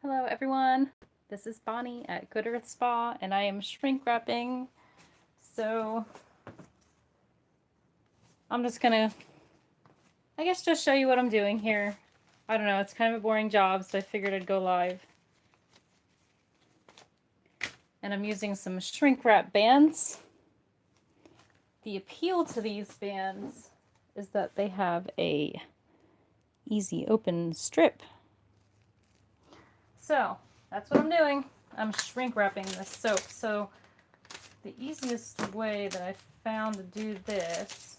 Hello everyone, this is Bonnie at Good Earth Spa and I am shrink wrapping. So I'm just gonna, just show you what I'm doing here. I don't know, it's kind of a boring job, so I figured I'd go live. And I'm using some shrink wrap bands. The appeal to these bands is that they have a easy open strip. So that's what I'm doing. I'm shrink wrapping this soap. So the easiest way that I found to do this,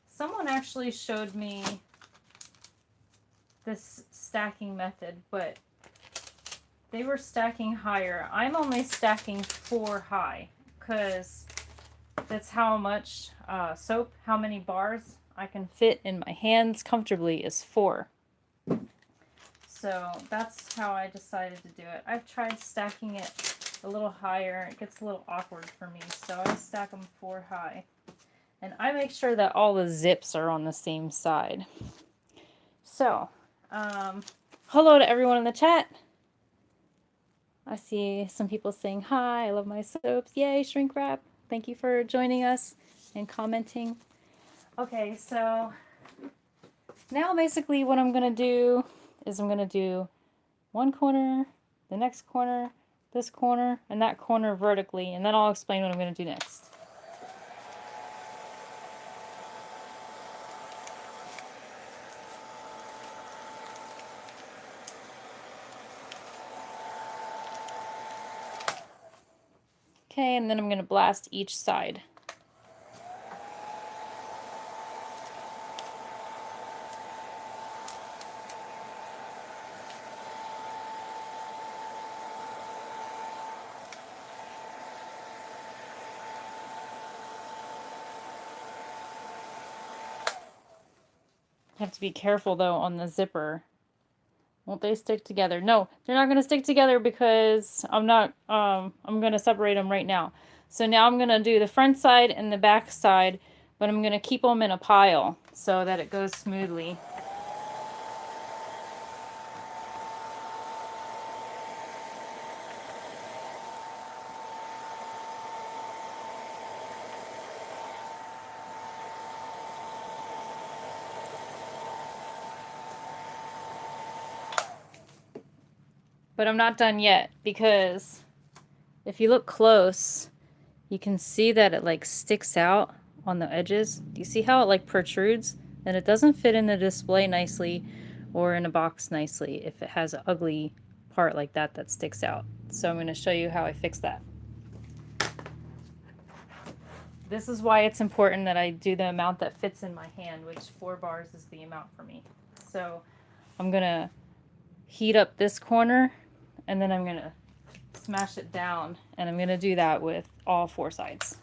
someone actually showed me this stacking method, but they were stacking higher. I'm only stacking 4 high because that's how much soap, how many bars I can fit in my hands comfortably is 4. So that's how I decided to do it. I've tried stacking it a little higher. It gets a little awkward for me, so I stack them 4 high. And I make sure that all the zips are on the same side. So, hello to everyone in the chat. I see some people saying hi, I love my soaps. Yay, shrink wrap. Thank you for joining us and commenting. Okay, so now basically what I'm going to do is I'm going to do one corner, the next corner, this corner, and that corner vertically, and then I'll explain what I'm going to do next. Okay, and then I'm going to blast each side. You have to be careful though on the zipper. Won't they stick together? No, they're not going to stick together because I'm going to separate them right now. So now I'm going to do the front side and the back side, but I'm going to keep them in a pile so that it goes smoothly. But I'm not done yet because if you look close, you can see that it like sticks out on the edges. Do you see how it like protrudes? And it doesn't fit in the display nicely or in a box nicely if it has an ugly part like that that sticks out. So I'm going to show you how I fix that. This is why it's important that I do the amount that fits in my hand, which 4 bars is the amount for me. So I'm going to heat up this corner and then I'm going to smash it down, and I'm going to do that with all 4 sides.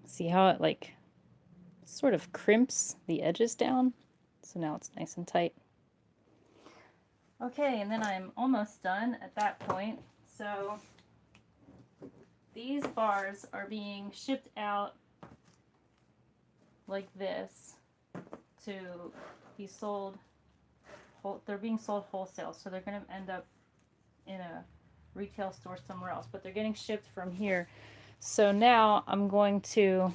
See how it like sort of crimps the edges down? So now it's nice and tight. Okay, and then I'm almost done at that point. So these bars are being shipped out like this to be sold. They're being sold wholesale, so they're going to end up in a retail store somewhere else, but they're getting shipped from here. So now I'm going to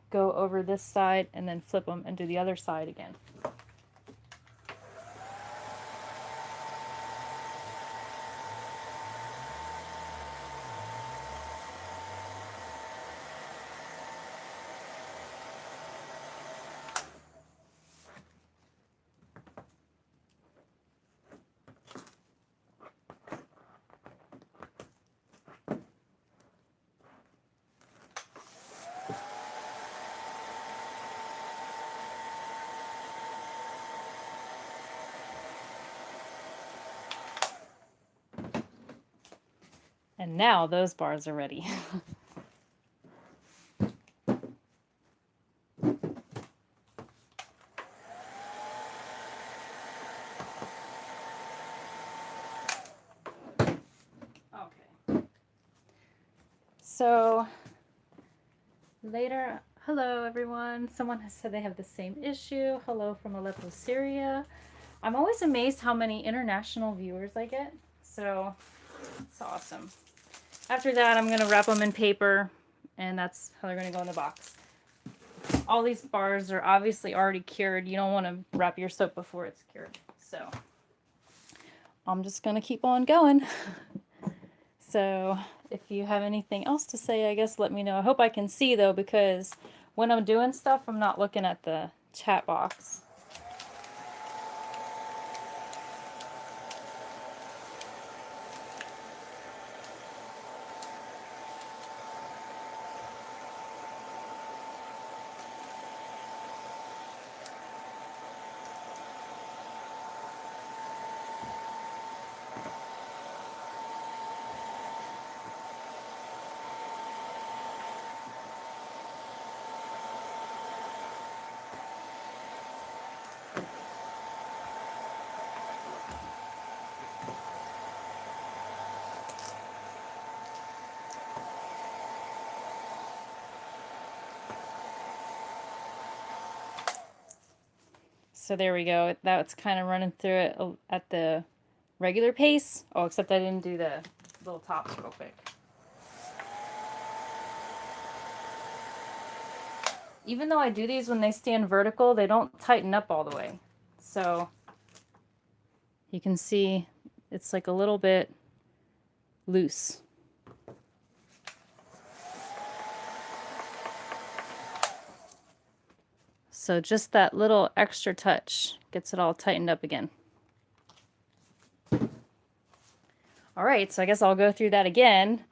go over this side and then flip them and do the other side again. And now those bars are ready. so later, hello everyone. Someone has said they have the same issue. Hello from Aleppo, Syria. I'm always amazed how many international viewers I get. So it's awesome. After that, I'm gonna wrap them in paper, and that's how they're gonna go in the box. All these bars are obviously already cured. You don't want to wrap your soap before it's cured. So I'm just gonna keep on going. So if you have anything else to say, I guess let me know. I hope I can see though, because when I'm doing stuff, I'm not looking at the chat box. So there we go. That's kind of running through it at the regular pace. Oh, except I didn't do the little tops real quick. Even though I do these when they stand vertical, they don't tighten up all the way. So you can see it's like a little bit loose. So just that little extra touch gets it all tightened up again. All right, so I guess I'll go through that again.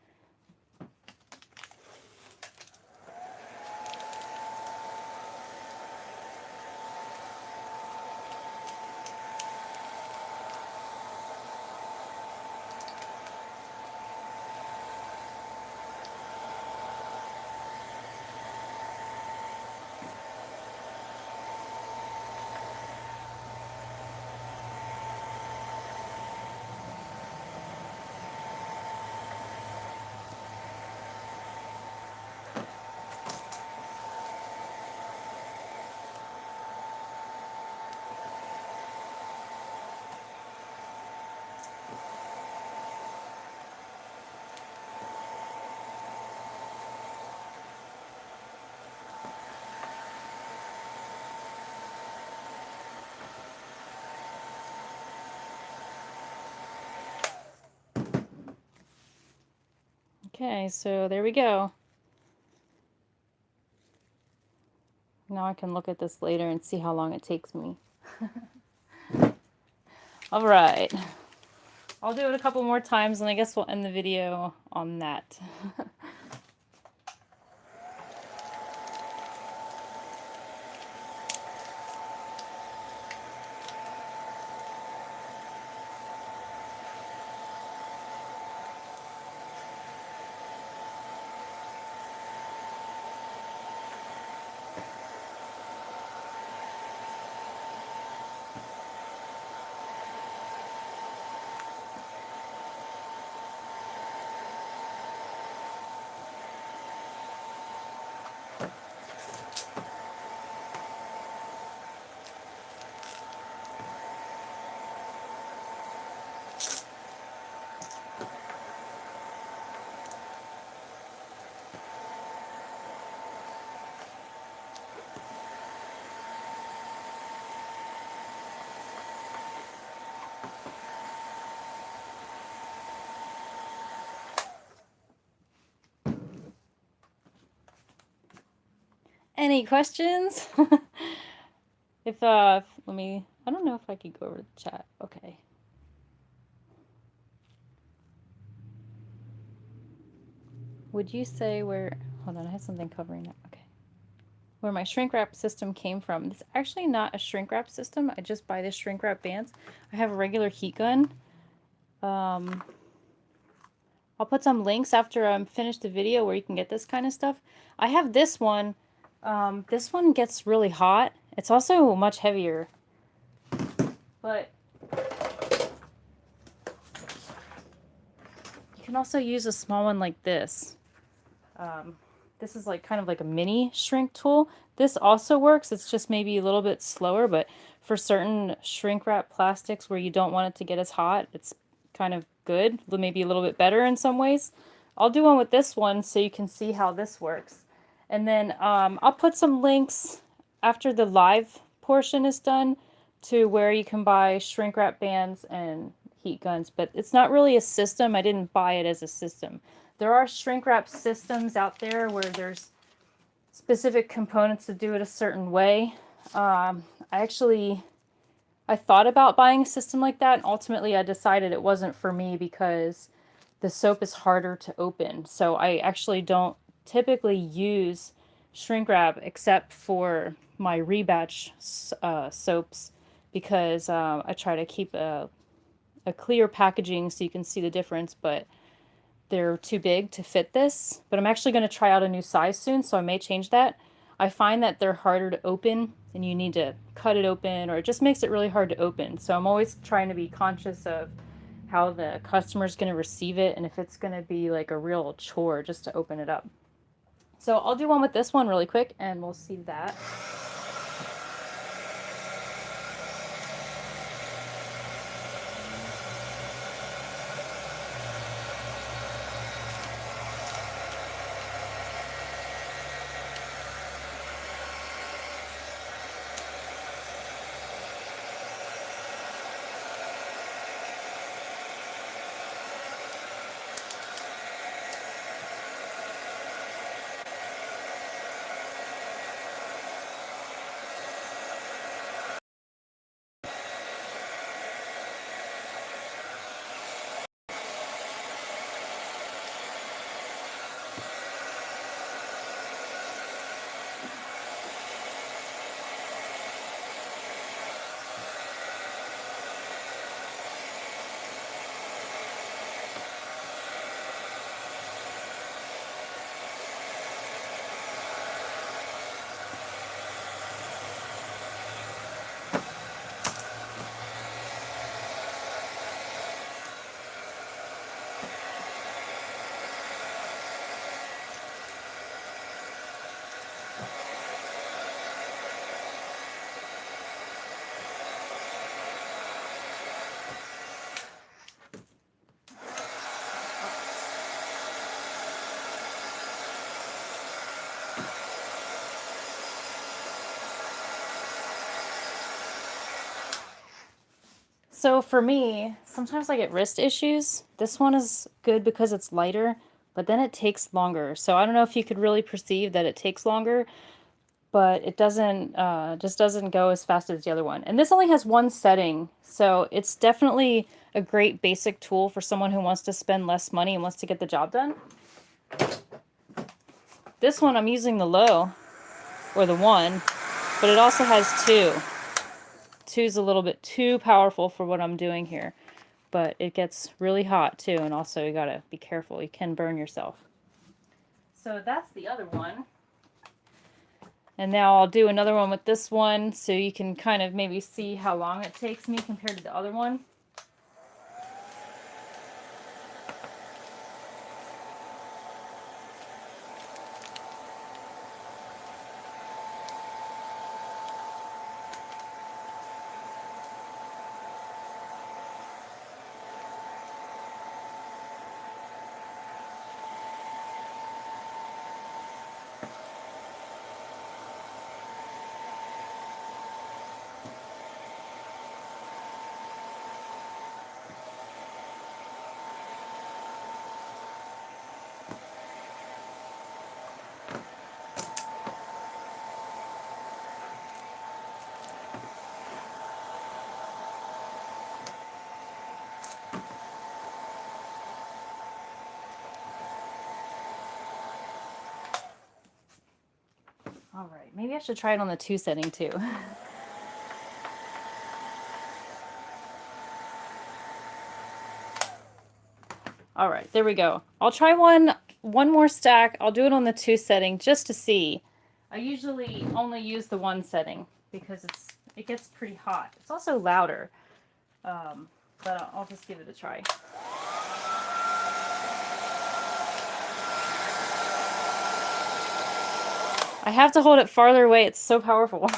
Okay, so there we go. Now I can look at this later and see how long it takes me. All right. I'll do it a couple more times and I guess we'll end the video on that. Any questions? Let me, I don't know if I could go over the chat. Okay. Would you say where, hold on, I have something covering it. Okay. Where my shrink wrap system came from. It's actually not a shrink wrap system. I just buy the shrink wrap bands. I have a regular heat gun. I'll put some links after I'm finished the video where you can get this kind of stuff. I have this one. This one gets really hot. It's also much heavier. But you can also use a small one like this. This is like kind of like a mini shrink tool. This also works. It's just maybe a little bit slower, but for certain shrink wrap plastics where you don't want it to get as hot, it's kind of good, maybe a little bit better in some ways. I'll do one with this one so you can see how this works. And then I'll put some links after the live portion is done to where you can buy shrink wrap bands and heat guns, but it's not really a system. I didn't buy it as a system. There are shrink wrap systems out there where there's specific components to do it a certain way. I thought about buying a system like that, and ultimately I decided it wasn't for me because the soap is harder to open. So I actually don't typically use shrink wrap except for my rebatch soaps because I try to keep a clear packaging so you can see the difference, but they're too big to fit this. But I'm actually going to try out a new size soon, so I may change that. I find that they're harder to open and you need to cut it open, or it just makes it really hard to open. So I'm always trying to be conscious of how the customer's going to receive it and if it's going to be like a real chore just to open it up. So I'll do one with this one really quick and we'll see that. So for me, sometimes I get wrist issues. This one is good because it's lighter, but then it takes longer. So I don't know if you could really perceive that it takes longer, but it doesn't, just doesn't go as fast as the other one. And this only has one setting, so it's definitely a great basic tool for someone who wants to spend less money and wants to get the job done. This one I'm using the low, or the one, but it also has two. Two's a little bit too powerful for what I'm doing here, but it gets really hot too, and also you gotta be careful, you can burn yourself. So that's the other one. And now I'll do another one with this one so you can kind of maybe see how long it takes me compared to the other one. All right, maybe I should try it on the 2 setting too. All right, there we go. I'll try one more stack. I'll do it on the 2 setting just to see. I usually only use the 1 setting because it gets pretty hot. It's also louder, but I'll just give it a try. I have to hold it farther away. It's so powerful.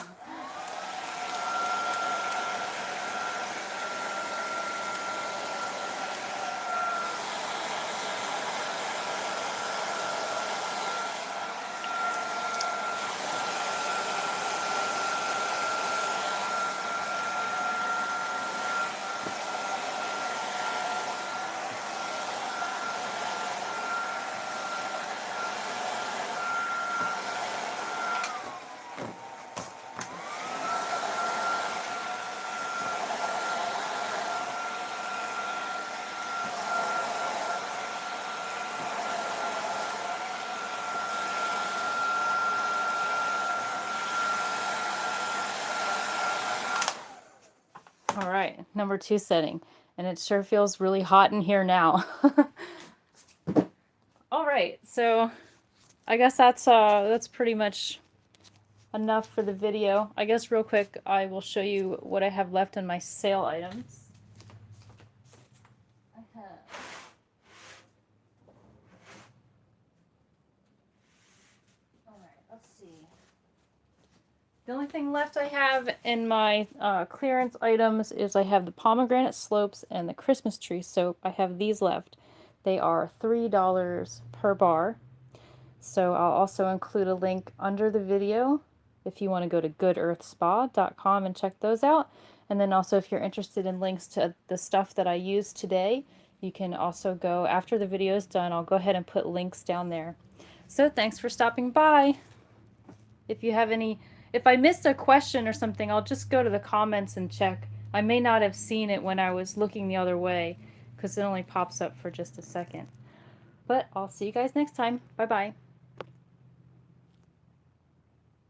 All right, number 2 setting, and it sure feels really hot in here now. All right, so I guess that's pretty much enough for the video. I guess real quick, I will show you what I have left in my sale items. I have let's see. The only thing left I have in my clearance items is I have the pomegranate slopes and the Christmas tree soap. I have these left. They are $3 per bar. So I'll also include a link under the video if you want to go to goodearthspa.com and check those out. And then also if you're interested in links to the stuff that I used today, you can also go after the video is done. I'll go ahead and put links down there. So thanks for stopping by. If you have any, if I missed a question or something, I'll just go to the comments and check. I may not have seen it when I was looking the other way because it only pops up for just a second. But I'll see you guys next time. Bye-bye.